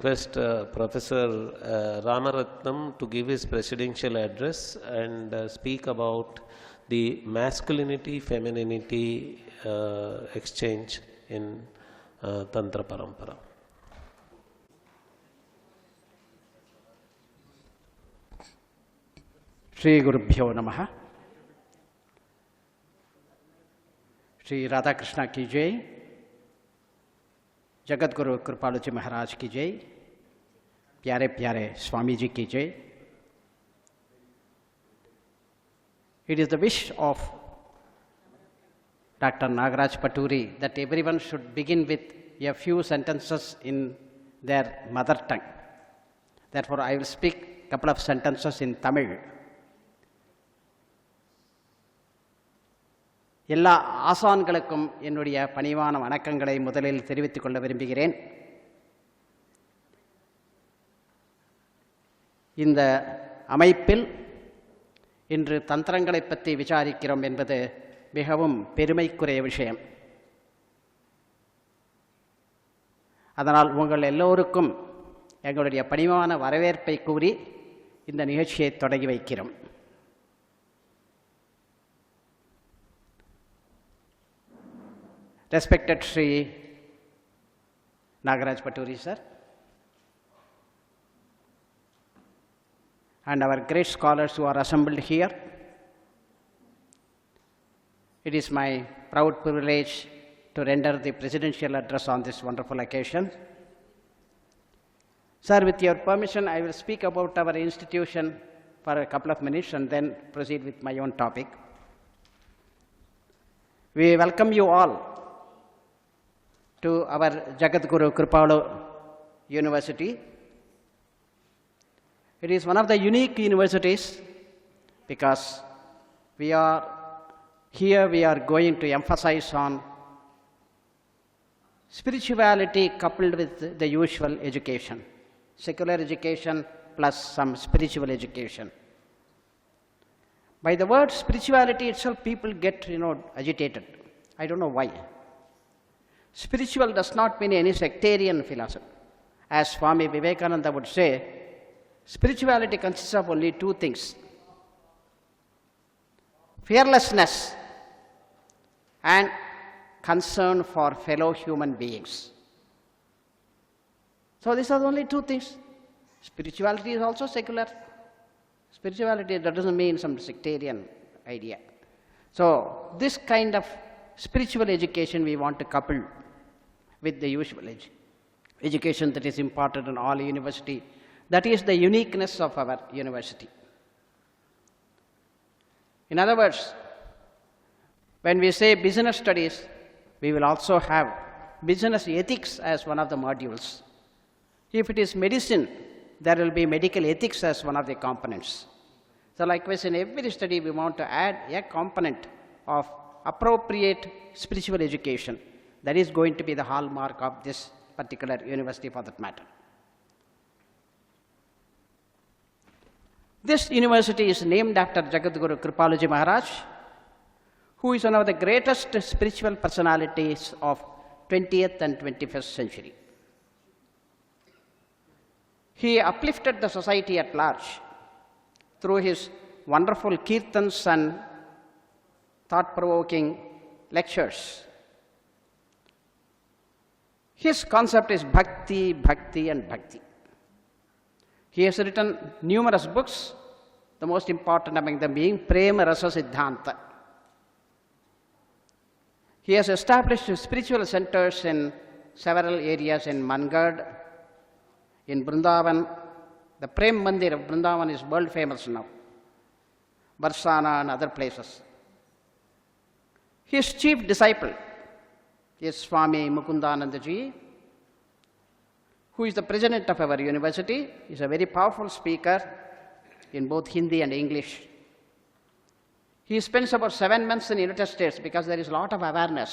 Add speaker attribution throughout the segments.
Speaker 1: request Professor Ramaratnam to give his presidential address and speak about the masculinity, femininity exchange in Tantra Parampara.
Speaker 2: Shri Gurubhyo Namaha. Shri Radha Krishna ki jai. Jagat Guru Kripaluji Maharaj ki jai. Pyare Pyare Swami ji ki jai. It is the wish of Dr. Nagaraj Paturi that everyone should begin with a few sentences in their mother tongue. Therefore, I will speak a couple of sentences in Tamil. எல்லா ஆசான்களுக்கும் என்னுடைய பணிவான வணக்கங்களை முதலில் தெரிவித்துக் கொள்ள விரும்புகிறேன். இந்த அமைப்பில் இன்று தந்திரங்களை பற்றி விசாரிக்கிறோம் என்பது மிகவும் பெருமைக்குரிய விஷயம். அதனால் உங்கள் எல்லோருக்கும் எங்களுடைய பணிவான வரவேற்பை கூறி இந்த நிகழ்ச்சியை தொடங்கி வைக்கிறோம். Respected Sri Nagaraj Paturi sir, and our great scholars who are assembled here, it is my proud privilege to render the presidential address on this wonderful occasion. Sir, with your permission, I will speak about our institution for a couple of minutes and then proceed with my own topic. We welcome you all to our Jagadguru Kripalu University. It is one of the unique universities because we are going to emphasize on spirituality coupled with the usual education, secular education plus some spiritual education. By the word spirituality itself, people get agitated. I don't know why. Spiritual does not mean any sectarian philosophy. As Swami Vivekananda would say, spirituality consists of only two things: fearlessness and concern for fellow human beings. So these are the only two things. Spirituality is also secular. Spirituality, that doesn't mean some sectarian idea. So this kind of spiritual education we want to couple with the usual education that is imparted in all university. That is the uniqueness of our university. In other words, when we say business studies, we will also have business ethics as one of the modules. If it is medicine, there will be medical ethics as one of the components. So likewise, in every study, we want to add a component of appropriate spiritual education. That is going to be the hallmark of this particular university for that matter. This university is named after Jagadguru Kripaluji Maharaj, who is one of the greatest spiritual personalities of 20th and 21st century. He uplifted the society at large through his wonderful kirtans and thought-provoking lectures. His concept is bhakti, bhakti and bhakti. He has written numerous books, the most important among them being Prema Rasa Siddhanta. He has established spiritual centers in several areas in Mangad, in Vrindavan. The Prem Mandir of Vrindavan is world famous now. Barsana and other places. His chief disciple is Swami Mukundanandaji, who is the president of our university. He is a very powerful speaker in both Hindi and English. He spends about 7 months in the United States because there is a lot of awareness.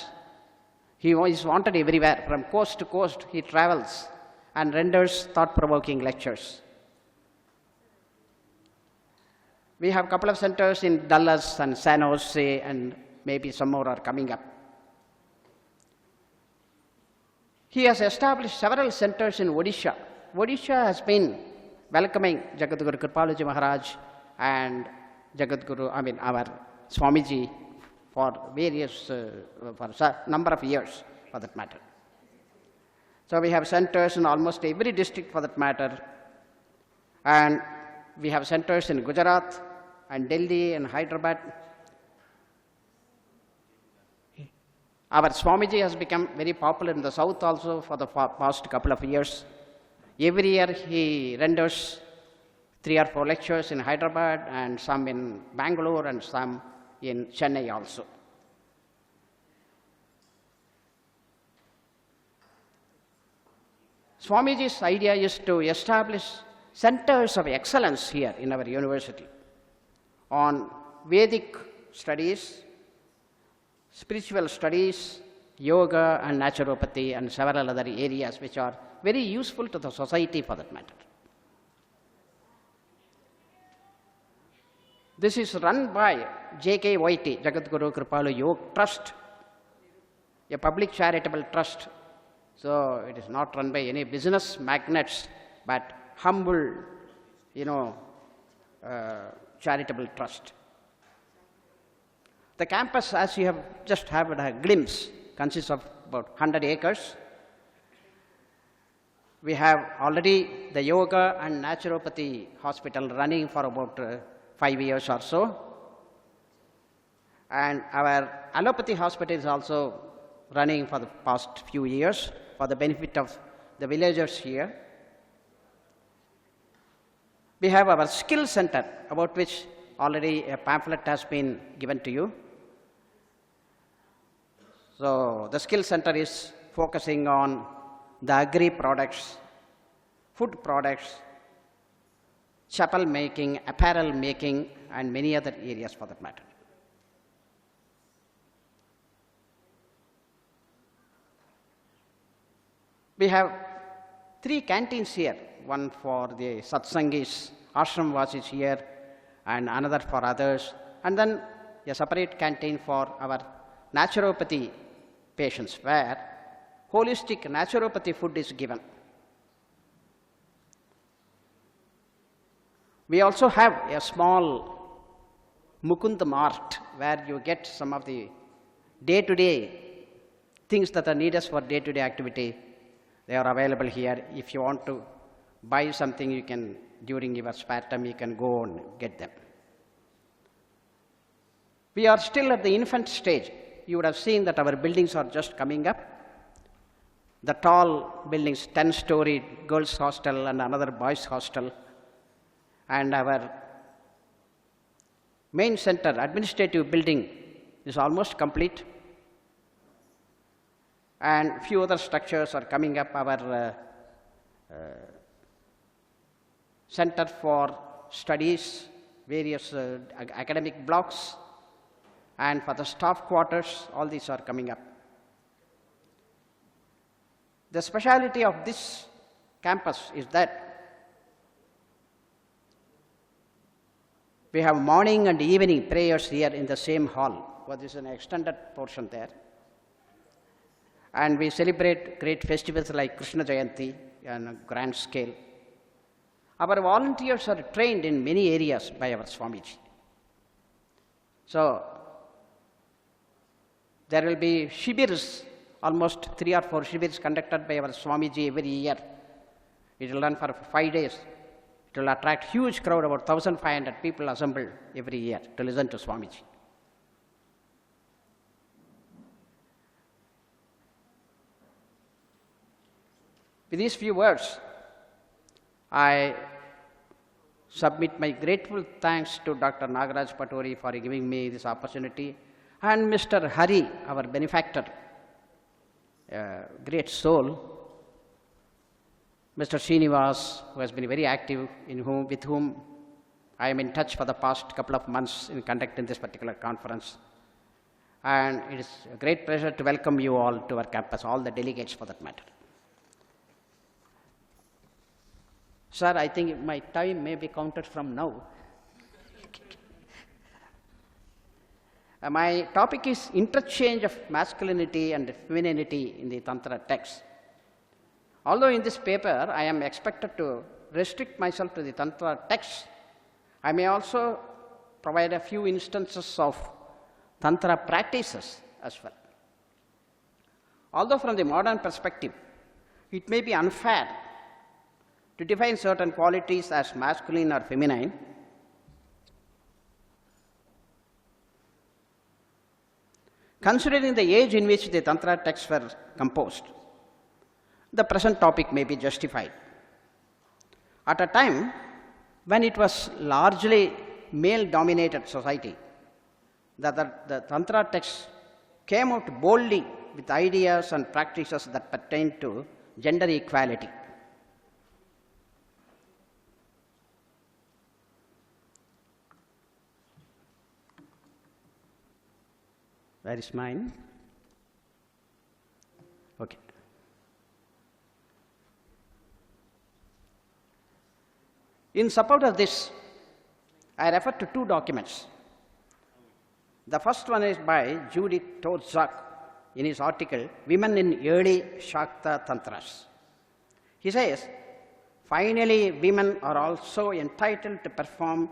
Speaker 2: He is wanted everywhere. From coast to coast, he travels and renders thought-provoking lectures. We have a couple of centers in Dallas and San Jose, and maybe some more are coming up. He has established several centers in Odisha Odisha has been welcoming Jagadguru Kripaluji Maharaj and our Swamiji for various, for a number of years for that matter. So we have centers in almost every district for that matter, and we have centers in Gujarat and Delhi and Hyderabad. Our Swamiji has become very popular in the south also for the past couple of years. Every year he renders 3 or 4 lectures in Hyderabad and some in Bangalore and some in Chennai also. Swamiji's idea is to establish centers of excellence here in our university on Vedic studies, spiritual studies, yoga and naturopathy and several other areas which are very useful to the society for that matter. This is run by JKYT, Jagadguru Kripalu Yoga Trust, a public charitable trust. So it is not run by any business magnates, but humble, charitable trust. The campus, as you have just had a glimpse, consists of about 100 acres. We have already the yoga and naturopathy hospital running for about 5 years or so. And our allopathy hospital is also running for the past few years for the benefit of the villagers here. We have our skill center, about which already a pamphlet has been given to you. So the skill center is focusing on the agri products, food products, chapel making, apparel making, and many other areas for that matter. We have 3 canteens here, one for the satsangis, ashramvasis here, and another for others, and then a separate canteen for our naturopathy patients, where holistic naturopathy food is given. We also have a small Mukund Mart, where you get some of the day-to-day things that are needed for day-to-day activity. They are available here. If you want to buy something, you can, during your spare time, you can go and get them. We are still at the infant stage. You would have seen that our buildings are just coming up. The tall buildings, 10-story girls' hostel and another boys' hostel. And our main center, administrative building, is almost complete. And few other structures are coming up. Our center for studies, various academic blocks, and for the staff quarters, all these are coming up. The speciality of this campus is that we have morning and evening prayers here in the same hall. Well, this is an extended portion there. And we celebrate great festivals like Krishna Jayanti on a grand scale. Our volunteers are trained in many areas by our Swamiji. So there will be shibirs, almost 3 or 4 shibirs conducted by our Swamiji every year. It will run for 5 days. It will attract huge crowd, about 1,500 people assembled every year to listen to Swamiji. With these few words, I submit my grateful thanks to Dr. Nagaraj Patori for giving me this opportunity, and Mr. Hari, our benefactor, great soul, Mr. Srinivas, who has been very active, with whom I am in touch for the past couple of months in conducting this particular conference. And it is a great pleasure to welcome you all to our campus, all the delegates for that matter. Sir, I think my time may be counted from now. My topic is interchange of masculinity and femininity in the Tantra text. Although in this paper I am expected to restrict myself to the Tantra texts, I may also provide a few instances of Tantra practices as well. Although from the modern perspective, it may be unfair to define certain qualities as masculine or feminine, considering the age in which the Tantra texts were composed, the present topic may be justified. At a time when it was largely male-dominated society, the Tantra texts came out boldly with ideas and practices that pertain to gender equality. Where is mine? Okay. In support of this, I refer to two documents. The first one is by Judith Torzak in his article, Women in Early Shakta Tantras. He says, finally, women are also entitled to perform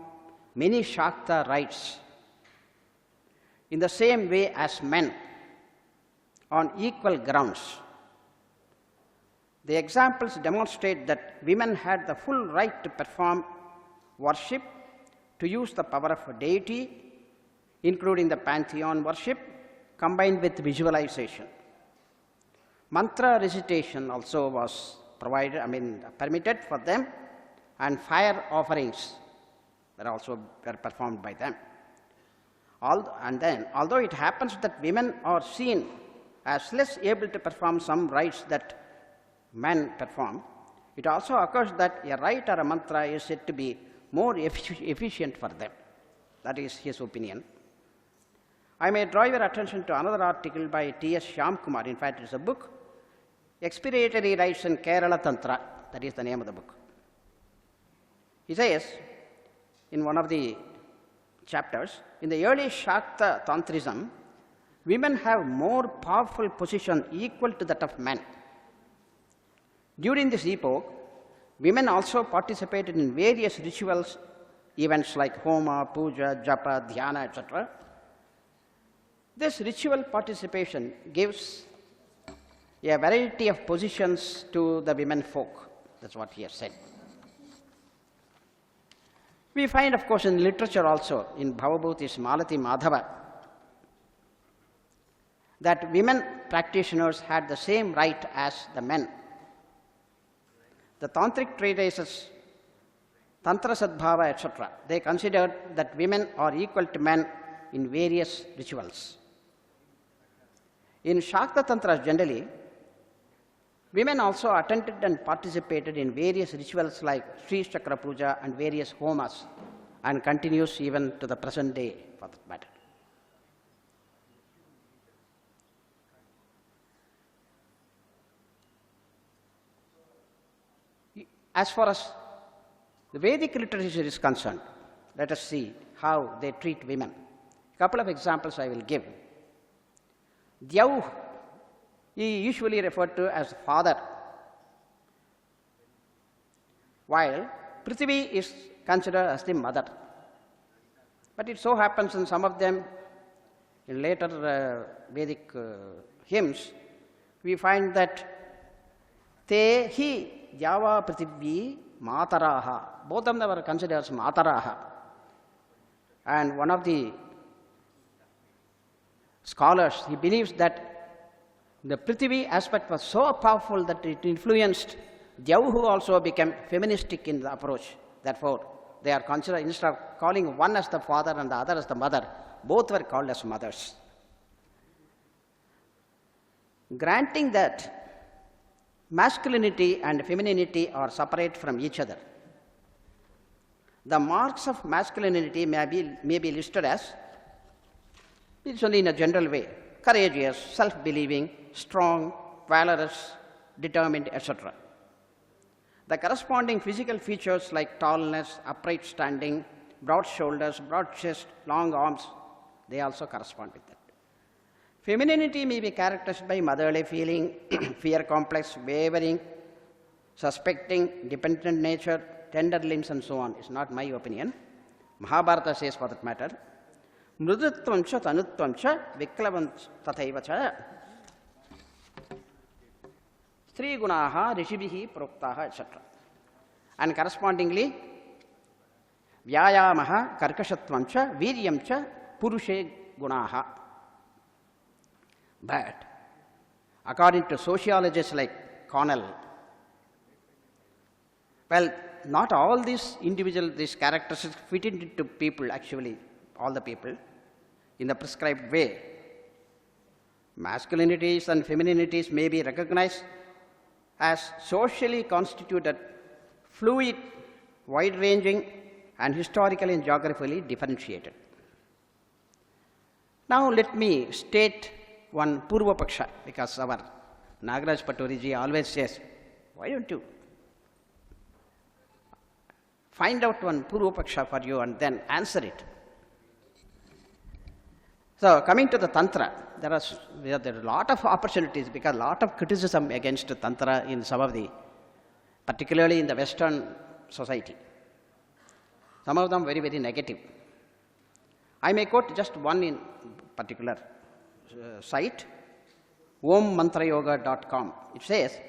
Speaker 2: many Shakta rites in the same way as men, on equal grounds. The examples demonstrate that women had the full right to perform worship, to use the power of a deity, including the pantheon worship, combined with visualization. Mantra recitation also was permitted for them, and fire offerings were performed by them. Although it happens that women are seen as less able to perform some rites that men perform, it also occurs that a rite or a mantra is said to be more efficient for them. That is his opinion. I may draw your attention to another article by T.S. Shyamkumar. In fact, it's a book, Expiratory Rites in Kerala Tantra. That is the name of the book. He says, in one of the chapters, in the early Shakta Tantrism, women have more powerful position equal to that of men. During this epoch, women also participated in various rituals, events like Homa, Puja, Japa, Dhyana, etc. This ritual participation gives a variety of positions to the women folk. That's what he has said. We find, of course, in literature also, in Bhavabhuti's Malati Madhava, that women practitioners had the same right as the men. The tantric treatises, Tantra Sadbhava, etc., they considered that women are equal to men in various rituals. In Shakta Tantras generally, women also attended and participated in various rituals like Sri Chakra Puja and various homas, and continues even to the present day for that matter. As far as the Vedic literature is concerned, let us see how they treat women. A couple of examples I will give. Dyau, he usually referred to as father, while Prithvi is considered as the mother. But it so happens in some of them, in later Vedic hymns, we find that te hi Dyava Prithvi Mataraha. Both of them were considered as Mataraha. And one of the scholars, he believes that the Prithvi aspect was so powerful that it influenced Dyau, who also became feministic in the approach. Therefore, they are considered, instead of calling one as the father and the other as the mother, both were called as mothers. Granting that masculinity and femininity are separate from each other, the marks of masculinity may be listed as, it's only in a general way, courageous, self-believing, strong, valorous, determined, etc. The corresponding physical features like tallness, upright standing, broad shoulders, broad chest, long arms, they also correspond with that. Femininity may be characterized by motherly feeling, fear complex, wavering, suspecting dependent nature, tender limbs and so on is not my opinion. Mahabharata says for that matter, mrudutvam cha tanutvam cha viklavam tathaiva cha stri gunaha rishibhihi proktaha etc. And correspondingly, vyayamaha karkashatvam cha viryam cha purushe gunaha. But according to sociologists like Connell, well, not all these characteristics fit into people, actually, all the people, in the prescribed way. Masculinities and femininities may be recognized as socially constituted, fluid, wide-ranging, and historically and geographically differentiated. Now let me state one Purva Paksha, because our Nagaraj Patoriji always says, why don't you find out one Purva Paksha for you and then answer it. So coming to the Tantra, there are a lot of opportunities, because a lot of criticism against Tantra in some of the, particularly in the Western society. Some of them very, very negative. I may quote just one in particular site, ommantrayoga.com. It says,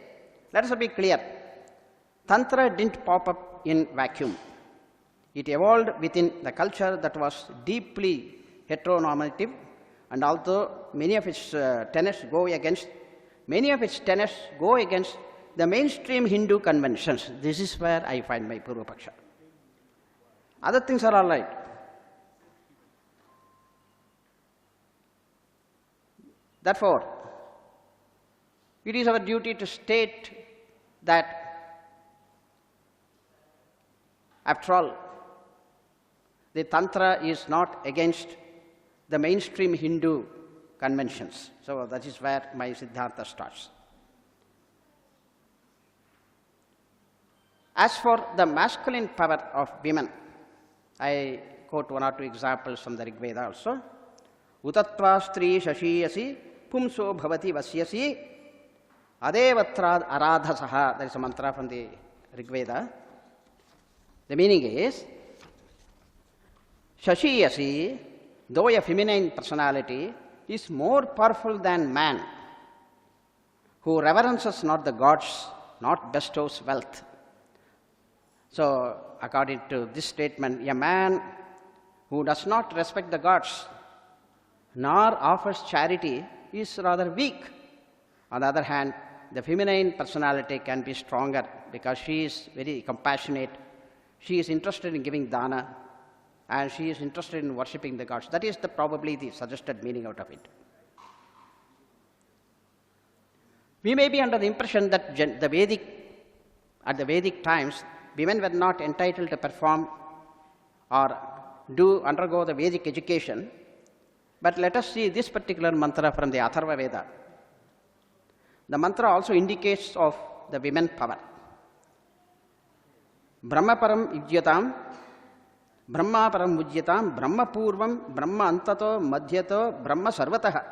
Speaker 2: let us be clear, Tantra didn't pop up in vacuum. It evolved within the culture that was deeply heteronormative, and although many of its tenets go against the mainstream Hindu conventions. This is where I find my Purva Paksha. Other things are all right. Therefore, it is our duty to state that, after all, the Tantra is not against the mainstream Hindu conventions. So that is where my Siddhartha starts. As for the masculine power of women, I quote one or two examples from the Rig Veda also. Utatva stri shashiyasi pumso bhavati vasyasi adevatrad aradhasaha. There is a mantra from the Rig Veda. The meaning is, shashiyasi, though a feminine personality, is more powerful than man, who reverences not the gods, not bestows wealth. So, according to this statement, a man who does not respect the gods, nor offers charity, is rather weak. On the other hand, the feminine personality can be stronger, because she is very compassionate, she is interested in giving dana, and she is interested in worshipping the gods. That is probably the suggested meaning out of it. We may be under the impression that at the Vedic times, women were not entitled to perform or undergo the Vedic education. But let us see this particular mantra from the Atharva Veda. The mantra also indicates of the women power. Brahma param ujyatam, Brahma param ujyatam, Brahma purvam, Brahma antato, madhyato, Brahma sarvataha.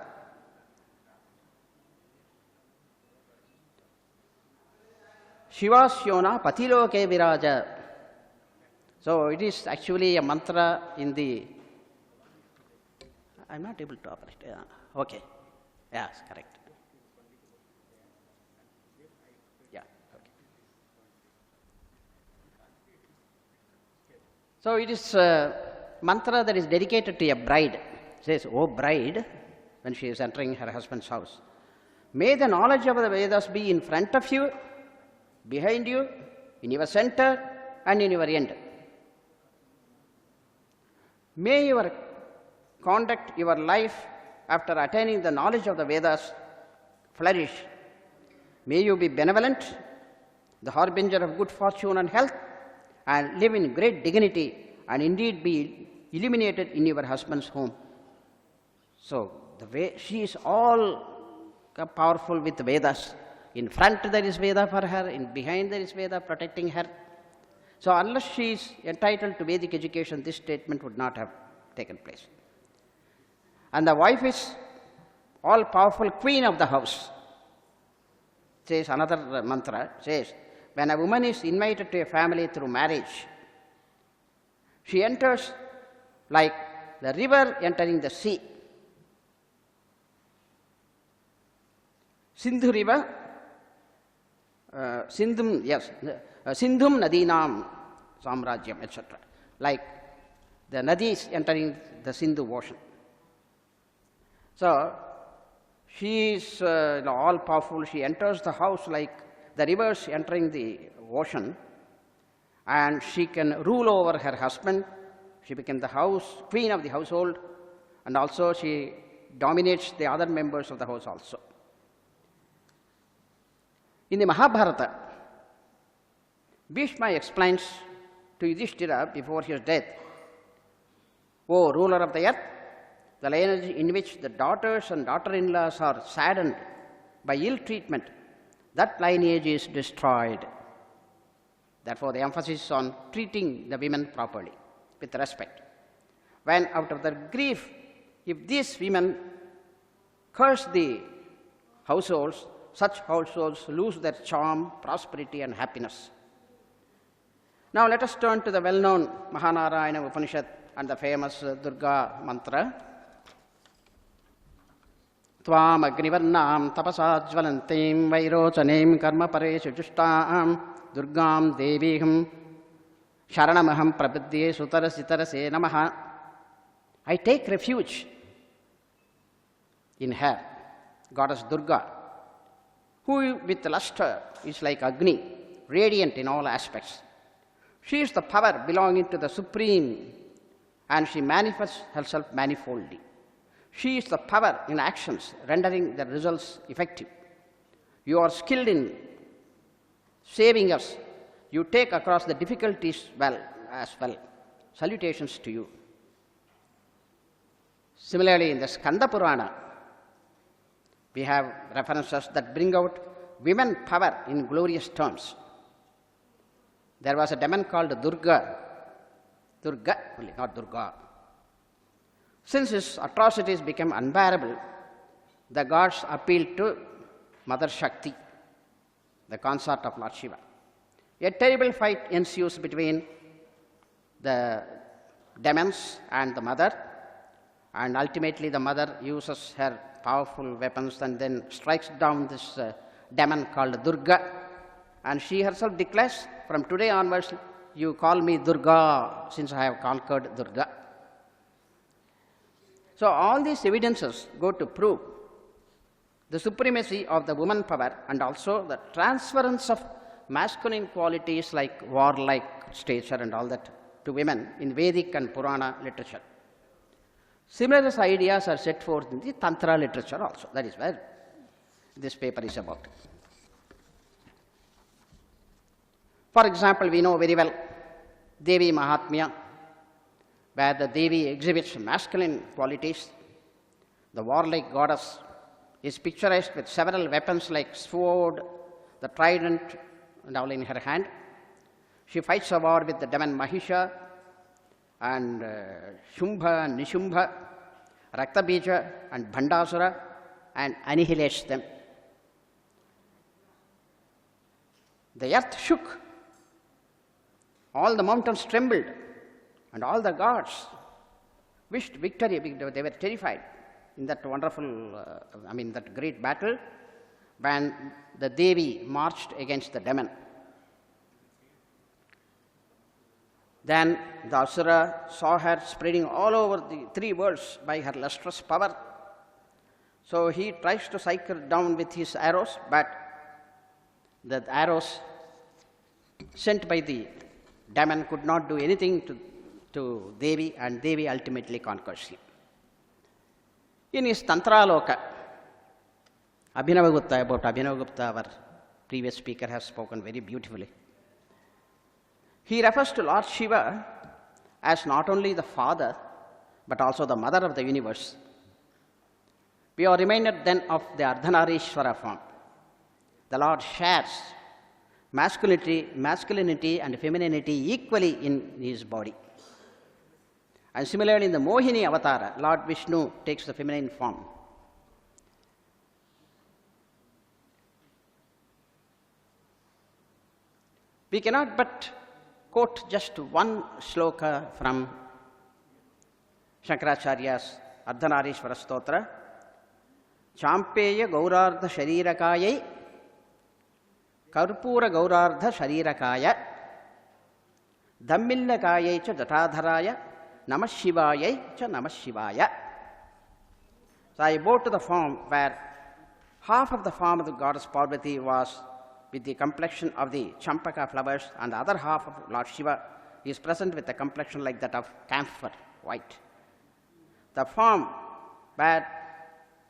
Speaker 2: Shivasyona patiloke viraja. So it is actually a mantra in the, I'm not able to operate. Yeah. Okay. Yes, correct. Yeah, okay. So it is a mantra that is dedicated to a bride. It says, "O bride," when she is entering her husband's house, "may the knowledge of the Vedas be in front of you, behind you, in your center, and in your end. May your conduct, your life, after attaining the knowledge of the Vedas, flourish. May you be benevolent, the harbinger of good fortune and health, and live in great dignity, and indeed be illuminated in your husband's home." So, she is all powerful with the Vedas. In front there is Veda for her, in behind there is Veda protecting her. So unless she is entitled to Vedic education, this statement would not have taken place. And the wife is all-powerful queen of the house. Says another mantra, says, when a woman is invited to a family through marriage, she enters like the river entering the sea. Sindhu river, Sindhum Nadinam Samrajyam, etc. Like the Nadis entering the Sindhu ocean. So, she is all powerful. She enters the house like the rivers entering the ocean, and she can rule over her husband. She becomes the queen of the household, and also she dominates the other members of the house also. In the Mahabharata, Bhishma explains to Yudhishthira before his death, "O ruler of the earth, the lineage in which the daughters and daughter-in-laws are saddened by ill treatment, that lineage is destroyed." Therefore, the emphasis is on treating the women properly, with respect. When out of their grief, if these women curse the households, such households lose their charm, prosperity and happiness. Now let us turn to the well-known Mahanarayana Upanishad and the famous Durga mantra. Tvam agnivarnam tapasa jvalantim vairochanim karma pareshu jushtaam durgam deviham sharanamaham prabhadye sutarasitarase namaha. I take refuge in her, goddess Durga, who with luster is like Agni, radiant in all aspects. She is the power belonging to the Supreme, and she manifests herself manifoldly. She is the power in actions, rendering the results effective. You are skilled in saving us. You take across the difficulties as well. Salutations to you. Similarly, in the Skanda Purana, we have references that bring out women power in glorious terms. There was a demon called Durga only, not Durga. Since his atrocities became unbearable, the gods appealed to Mother Shakti, the consort of Lord Shiva. A terrible fight ensues between the demons and the mother, and ultimately the mother uses her powerful weapons and then strikes down this demon called Durga, and she herself declares, "From today onwards, you call me Durga, since I have conquered Durga." So all these evidences go to prove the supremacy of the woman power and also the transference of masculine qualities like warlike stature and all that to women in Vedic and Purana literature. Similar ideas are set forth in the Tantra literature also. That is where this paper is about. For example, we know very well Devi Mahatmya, where the Devi exhibits masculine qualities. The warlike goddess is picturized with several weapons like sword, the trident, and all in her hand. She fights a war with the demon Mahisha and Shumbha and Nishumbha, Raktabija and Bhandasura, and annihilates them. The earth shook, all the mountains trembled, and all the gods wished victory. They were terrified in that wonderful, that great battle when the Devi marched against the demon. Then the Asura saw her spreading all over the three worlds by her lustrous power. So he tries to strike her down with his arrows, but the arrows sent by the demon could not do anything to Devi, and Devi ultimately conquers him. In his Tantra Loka, about Abhinavagupta, our previous speaker has spoken very beautifully. He refers to Lord Shiva as not only the father, but also the mother of the universe. We are reminded then of the Ardhanarishwara form. The Lord shares masculinity and femininity equally in his body. And similarly, in the Mohini Avatara, Lord Vishnu takes the feminine form. We cannot but quote just one shloka from Shankaracharya's Ardhanarishvara Stotra. Champeya Gaurardha Sharirakayai Karpura Gaurardha Sharirakaya Dhammillakayai cha Jatadharaya Namah Shivayai cha Namah Shivaya. So I bowed to the form where half of the form of the goddess Parvati was with the complexion of the champaka flowers, and the other half of Lord Shiva is present with a complexion like that of camphor, white. The form where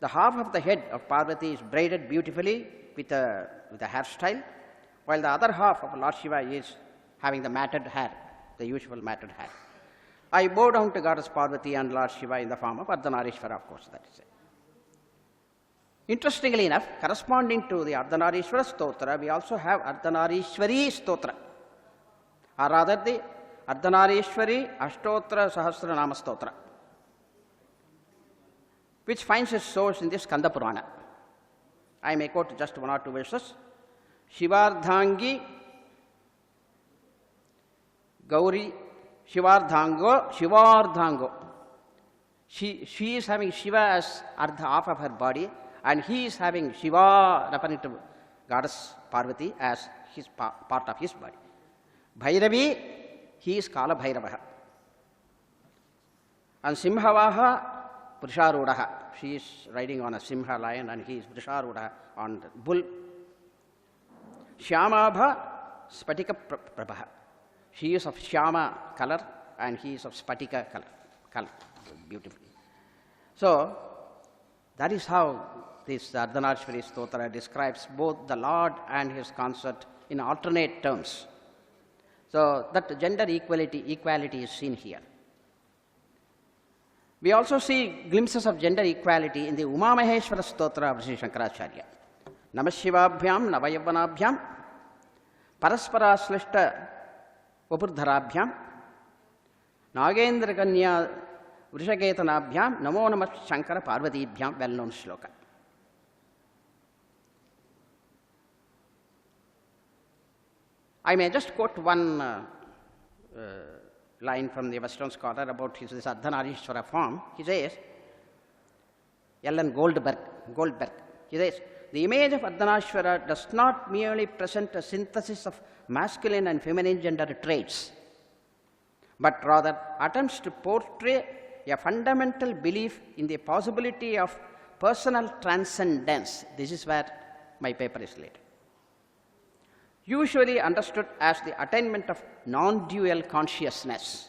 Speaker 2: the half of the head of Parvati is braided beautifully with a hairstyle, while the other half of Lord Shiva is having the matted hair, the usual matted hair. I bow down to Goddess Parvati and Lord Shiva in the form of Ardhanarishvara, of course, that is it. Interestingly enough, corresponding to the Ardhanarishvara Stotra, we also have Ardhanarishvari Stotra, or rather the Ardhanarishvari Ashtotra Sahasranama Stotra, which finds its source in the Skanda Purana. I may quote just one or two verses. Shivardhangi Gauri Shivardhango. She is having Shiva as Ardha, half of her body, and he is having Shiva, referring to Goddess Parvati, as his part of his body. Bhairavi, he is Kala Bhairavaha. And Simhavaha, Prisharudaha. She is riding on a Simha lion, and he is Prisharudaha on the bull. Shyamabha, Spatika Prabha. She is of Shyama color, and he is of Spatika color. Beautifully. So, that is how this Ardhanarishvari Stotra describes both the Lord and his consort in alternate terms. So, that gender equality is seen here. We also see glimpses of gender equality in the Uma Maheshwara Stotra of Sri Shankaracharya. Namashivabhyam Navayavanabhyam Paraspara Slishta Vapurdharabhyam Nagendra Kanya Vrishaketanabhyam Namo Namah Shankara Parvatibhyam, well-known shloka. I may just quote one line from the Western scholar about this Ardhanarishvara form. He says, Ellen Goldberg, he says, the image of Ardhanarishvara does not merely present a synthesis of masculine and feminine gender traits, but rather attempts to portray a fundamental belief in the possibility of personal transcendence. This is where my paper is laid. Usually understood as the attainment of non-dual consciousness.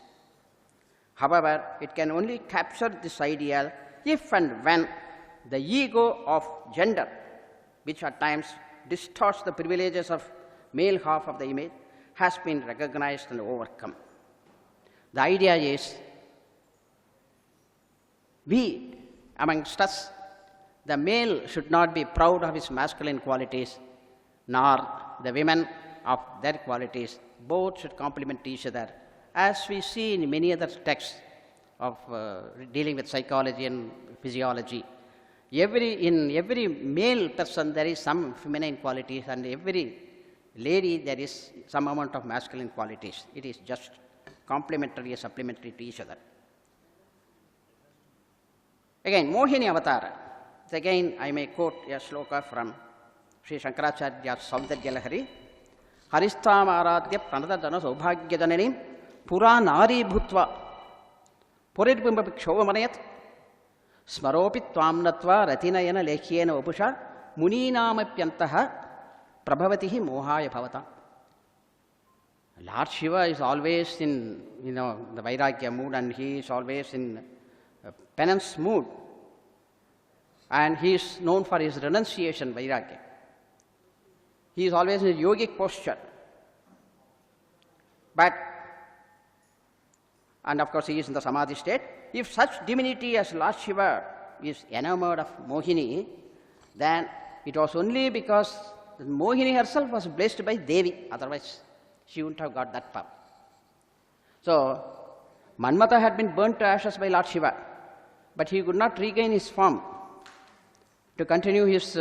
Speaker 2: However, it can only capture this ideal if and when the ego of gender, which at times distorts the privileges of male half of the image, has been recognized and overcome. The idea is, we, amongst us, the male should not be proud of his masculine qualities, nor the women of their qualities. Both should complement each other, as we see in many other texts of dealing with psychology and physiology. In every male person there is some feminine qualities, and every lady there is some amount of masculine qualities. It is just complementary or supplementary to each other. Again, Mohini Avatara. Again, I may quote a shloka from Sri Shankaracharya's Saundarya-lahari. Haristham aradhya pranadadana saubhagyajanani pura nari bhutva puridbimba kshovamanayat smaropi tvamnatva ratinayana lekhyena vapusha muninamapyantaha prabhavatihi mohaya bhavata. Lord Shiva is always in the Vairagya mood, and he is always in penance mood, and he is known for his renunciation, Vairagya. He is always in a yogic posture. And of course he is in the Samadhi state. If such divinity as Lord Shiva is enamored of Mohini, then it was only because Mohini herself was blessed by Devi, otherwise she wouldn't have got that power. So, Manmata had been burnt to ashes by Lord Shiva, but he could not regain his form to continue his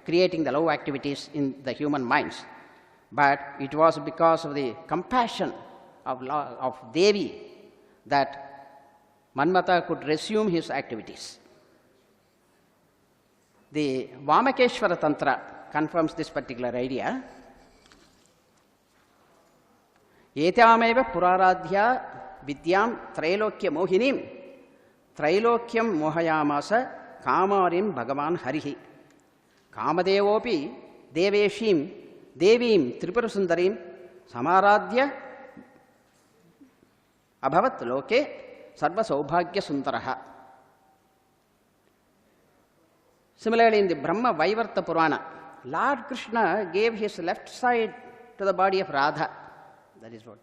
Speaker 2: creating the love activities in the human minds. But it was because of the compassion of Devi that Manmata could resume his activities. The Vamakeshwara Tantra confirms this particular idea. Etyameva puraradhya vidyam trailokya mohinim trailokyam mohayamasa kamarim bhagavan harihi kamadevopi deveshim devim tripurasundarim samaradhya abhavat loke sarva saubhagya sundaraha. Similarly, in the Brahma Vaivarta Purana, Lord Krishna gave his left side to the body of Radha. That is what.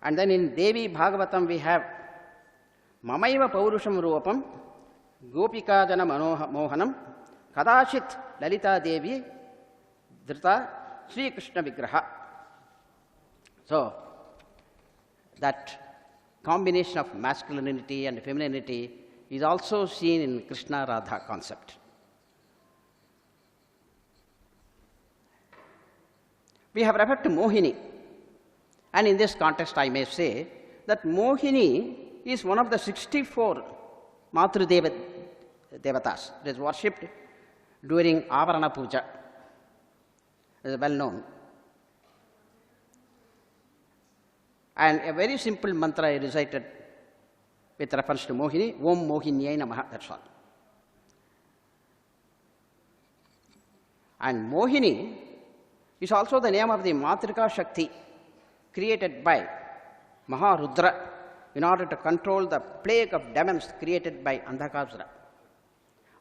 Speaker 2: And then in Devi Bhagavatam we have Mamaiva Paurusham Rupam Gopika Jana Mohanam Kadashit Lalita Devi Dhrita Sri Krishna Vigraha. So, that combination of masculinity and femininity is also seen in Krishna Radha concept. We have referred to Mohini, and in this context I may say that Mohini is one of the 64 Matru Devatas that is worshipped during Avarana Puja. It is well known. And a very simple mantra I recited with reference to Mohini, Om Mohinyai Namaha, that's all. And Mohini is also the name of the Matrika Shakti created by Maharudra in order to control the plague of demons created by Andhakasura.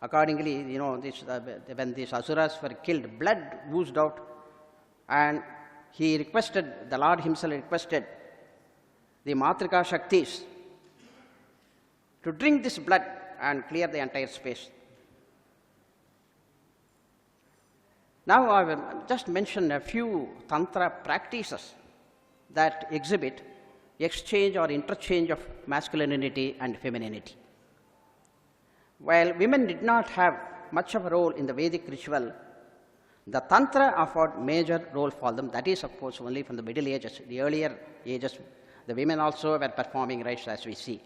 Speaker 2: Accordingly, you know, when these asuras were killed, blood oozed out, and he requested, the Lord himself requested the Matrika Shaktis to drink this blood and clear the entire space. Now I will just mention a few Tantra practices that exhibit exchange or interchange of masculinity and femininity. While women did not have much of a role in the Vedic ritual, the Tantra offered major role for them. That is, of course, only from the Middle Ages. The earlier ages, the women also were performing rites, as we see.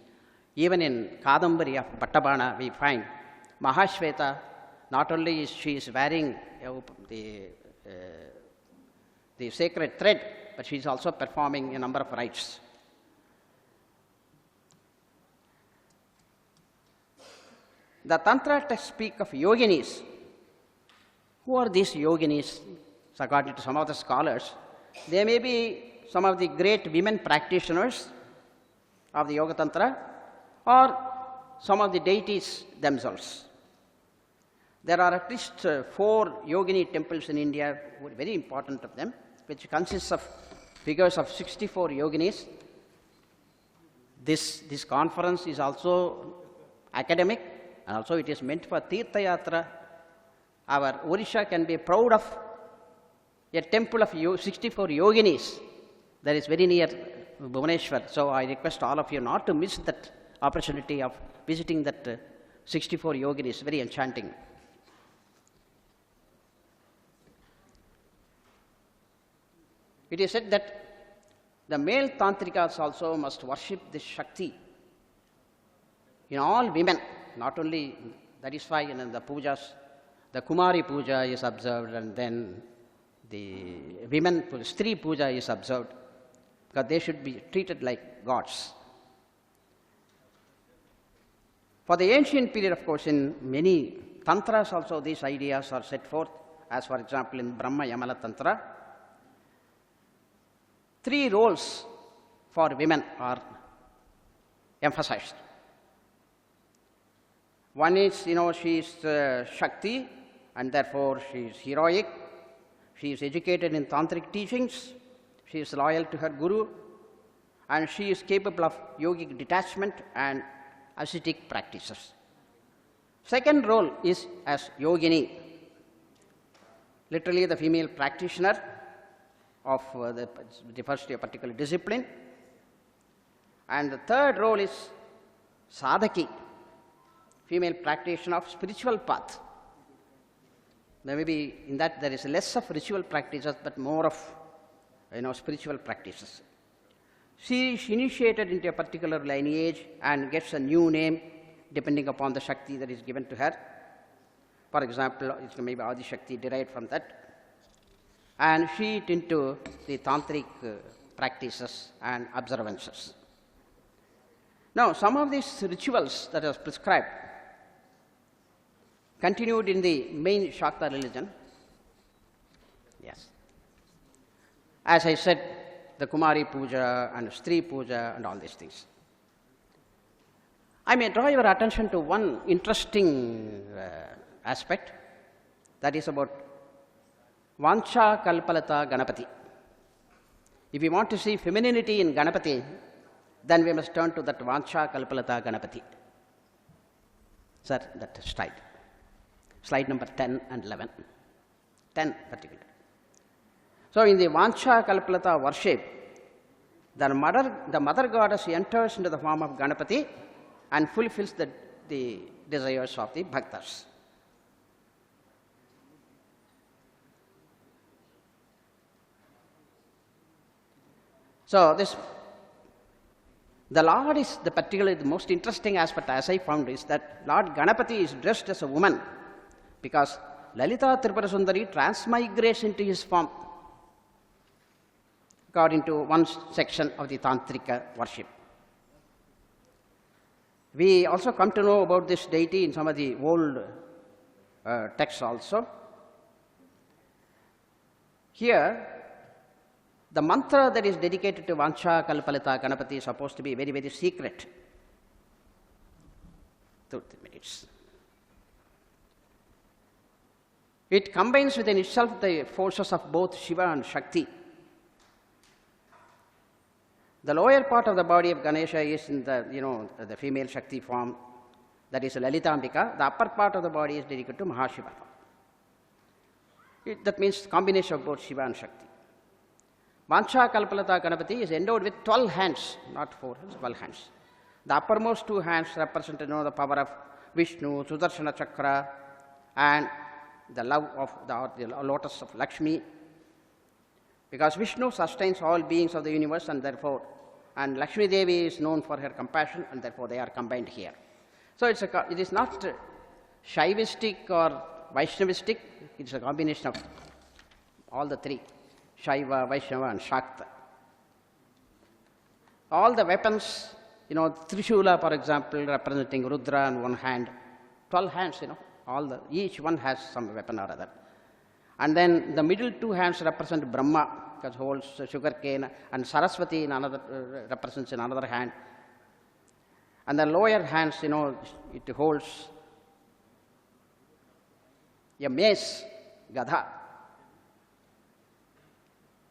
Speaker 2: Even in Kadambari of Pattabana, we find Mahashweta, not only is she wearing the sacred thread, but she is also performing a number of rites. The Tantra texts speak of yoginis. Who are these yoginis? So according to some of the scholars, they may be some of the great women practitioners of the Yoga Tantra or some of the deities themselves. There are at least 4 yogini temples in India, very important of them, which consists of figures of 64 yoginis. This conference is also academic, and also it is meant for Tirtha Yatra. Our Odisha can be proud of a temple of 64 yoginis that is very near Bhubaneswar. So I request all of you not to miss that opportunity of visiting that 64 yoginis, very enchanting. It is said that the male tantrikas also must worship this Shakti in all women, not only, that is why in the pujas, the Kumari puja is observed, and then the women, Stri puja is observed, because they should be treated like gods. For the ancient period, of course, in many tantras also these ideas are set forth, as for example in Brahma Yamala Tantra. 3 roles for women are emphasized. One is, she is Shakti, and therefore she is heroic. She is educated in tantric teachings. She is loyal to her guru, and she is capable of yogic detachment and ascetic practices. Second role is as yogini, literally the female practitioner of refers to a particular discipline. And the third role is sadhaki, female practitioner of spiritual path. maybe in that there is less of ritual practices, but more of, spiritual practices. She is initiated into a particular lineage and gets a new name depending upon the Shakti that is given to her. For example, it's maybe Adi Shakti derived from that. And she is into the tantric practices and observances. Now, some of these rituals that are prescribed continued in the main Shakta religion. Yes. As I said, the Kumari Puja and Stri Puja and all these things. I may draw your attention to one interesting aspect, that is about Vancha Kalpalata Ganapati. If we want to see femininity in Ganapati, then we must turn to that Vancha Kalpalata Ganapati. Sir, that slide. Slide number 10 and 11. 10 particularly. So in the Vancha Kalpalata worship, the mother goddess enters into the form of Ganapati and fulfills the desires of the bhaktas. So the Lord is particularly the most interesting aspect, as I found, is that Lord Ganapati is dressed as a woman because Lalita Tripura Sundari transmigrates into his form according to one section of the Tantrika worship. We also come to know about this deity in some of the old texts also. Here, the mantra that is dedicated to Vancha Kalpalata Ganapati is supposed to be very, very secret. 2 minutes. It combines within itself the forces of both Shiva and Shakti. The lower part of the body of Ganesha is in the female Shakti form, that is Lalitambika. The upper part of the body is dedicated to Mahashiva. That means combination of both Shiva and Shakti. Vancha Kalpalata Ganapati is endowed with 12 hands, not 4 hands, 12 hands. The uppermost 2 hands represent the power of Vishnu, Sudarshana Chakra, and the love of the lotus of Lakshmi. Because Vishnu sustains all beings of the universe, and Lakshmi Devi is known for her compassion, and therefore they are combined here. So it is not Shaivistic or Vaishnavistic, it is a combination of all the 3. Shaiva, Vaishnava and Shakta. All the weapons, Trishula, for example, representing Rudra on one hand, 12 hands, each one has some weapon or other. And then the middle 2 hands represent Brahma, because holds sugar cane, and Saraswati in another represents in another hand. And the lower hands, it holds a mace, Gadha.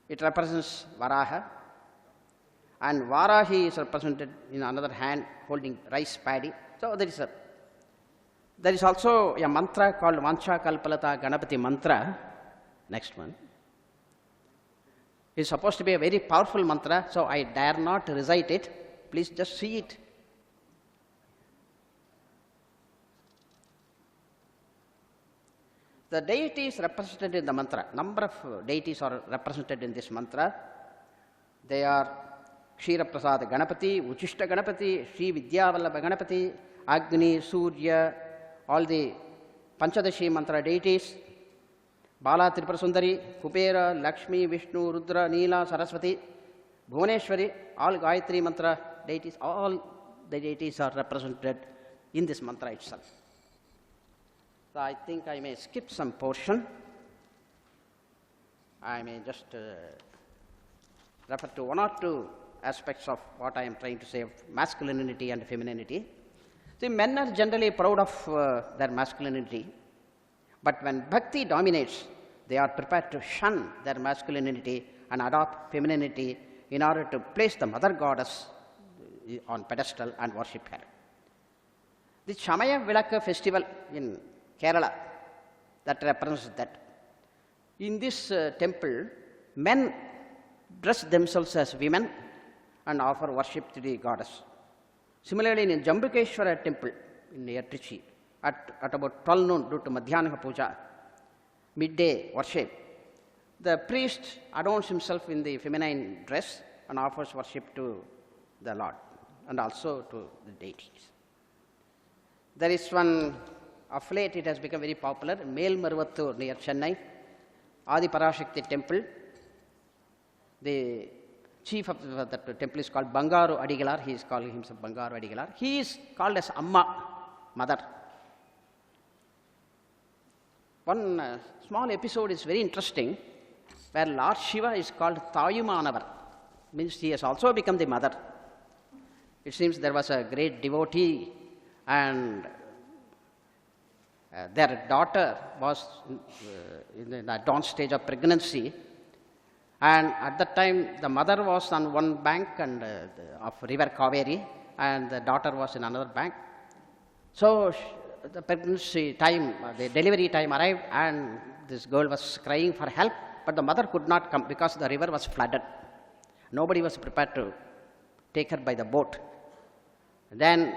Speaker 2: It represents Varaha, and Varahi is represented in another hand holding rice paddy. So there is also a mantra called Vancha Kalpalata Ganapati mantra. Next one. It's supposed to be a very powerful mantra, so I dare not recite it. Please just see it. The deities represented in the mantra, number of deities are represented in this mantra. They are Kshira Prasada Ganapati, Uchishta Ganapati, Sri Vidyavallabha Ganapati, Agni, Surya, all the Panchadashi mantra deities, Bala Tripura Sundari, Kupera, Lakshmi, Vishnu, Rudra, Neela, Saraswati, Bhuvaneshwari, all Gayatri mantra deities, all the deities are represented in this mantra itself. So I think I may skip some portion. I may just refer to 1 or 2 aspects of what I am trying to say of masculinity and femininity. See, men are generally proud of their masculinity, but when bhakti dominates, they are prepared to shun their masculinity and adopt femininity in order to place the mother goddess on pedestal and worship her. The Chamaya Vilaka festival in Kerala, that represents that. In this temple, men dress themselves as women and offer worship to the goddess. Similarly, in Jambukeshwara temple in near Trichy, at about 12 noon due to Madhyana Puja, midday worship, the priest adorns himself in the feminine dress and offers worship to the Lord and also to the deities. There is one, of late it has become very popular, Melmarvattur near Chennai, Adi Parashakti temple. The chief of that temple is called Bangaru Adigalar. He is calling himself Bangaru Adigalar. He is called as Amma, mother. One small episode is very interesting, where Lord Shiva is called Thayumanavar, means he has also become the mother. It seems there was a great devotee and their daughter was in the advanced stage of pregnancy, and at that time the mother was on one bank and of river Kaveri and the daughter was in another bank. So the pregnancy time, the delivery time arrived and this girl was crying for help, but the mother could not come because the river was flooded. Nobody was prepared to take her by the boat. Then,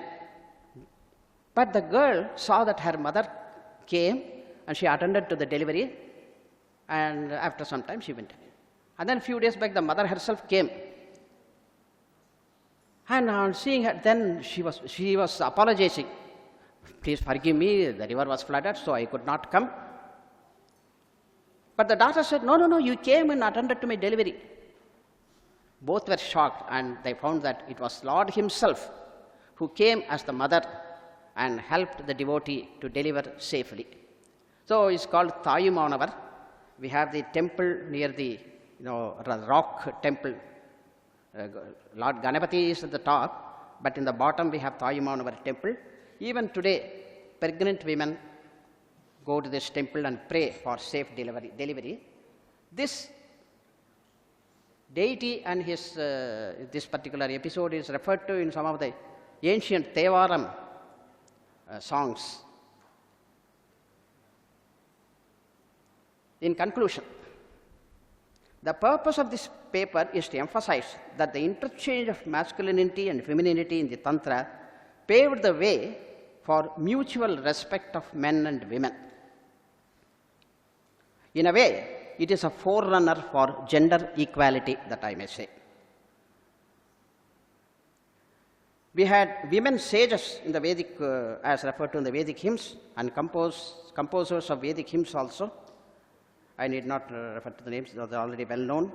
Speaker 2: but the girl saw that her mother came and she attended to the delivery, and after some time she went away. And then a few days back the mother herself came, and on seeing her, then she was apologizing. Please forgive me, the river was flooded, so I could not come. But the daughter said, no, no, no, you came and attended to my delivery. Both were shocked, and they found that it was Lord himself who came as the mother and helped the devotee to deliver safely. So it's called Thayumanavar. We have the temple near the rock temple. Lord Ganapati is at the top, but in the bottom we have Thayumanavar temple. Even today, pregnant women go to this temple and pray for safe delivery. This deity and his this particular episode is referred to in some of the ancient Thevaram songs. In conclusion, the purpose of this paper is to emphasize that the interchange of masculinity and femininity in the Tantra paved the way for mutual respect of men and women. In a way, it is a forerunner for gender equality, that I may say. We had women sages in the Vedic, as referred to in the Vedic hymns, and composers of Vedic hymns also. I need not refer to the names, they are already well known.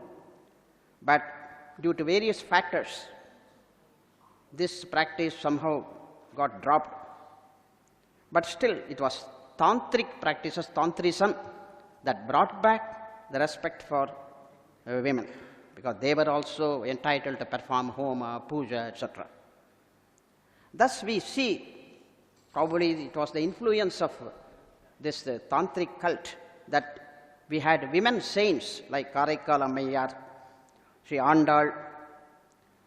Speaker 2: But due to various factors, this practice somehow got dropped. But still, it was tantric practices, tantrism, that brought back the respect for women, because they were also entitled to perform homa, puja, etc. Thus we see, probably it was the influence of this tantric cult that we had women saints like Karaikal Ammayar, Sri Andal,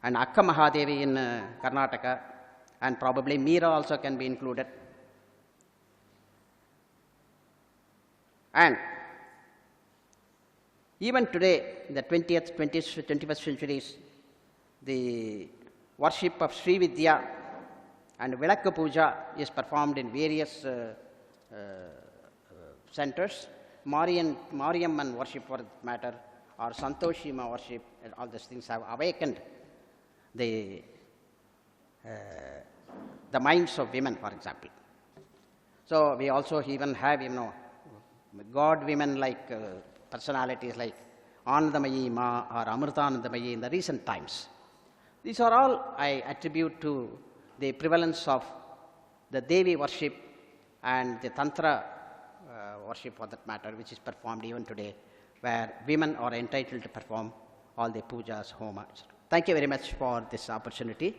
Speaker 2: and Akka Mahadevi in Karnataka, and probably Meera also can be included. And even today, in the 20th, 21st centuries, the worship of Sri Vidya and Vilakka Puja is performed in various centers. Mariamman worship, for that matter, or Santoshima worship, and all these things have awakened the minds of women, for example. So we also even have, God women like personalities like Anandamayi Ma or Amritanandamayi in the recent times. These are all I attribute to the prevalence of the Devi worship and the Tantra worship, for that matter, which is performed even today, where women are entitled to perform all the pujas, homas. Thank you very much for this opportunity.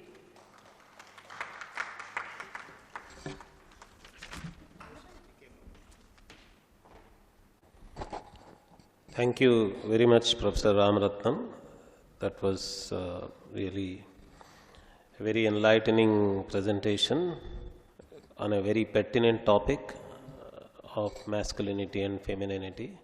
Speaker 1: Thank you very much, Professor Ramaratnam. That was really a very enlightening presentation on a very pertinent topic of masculinity and femininity.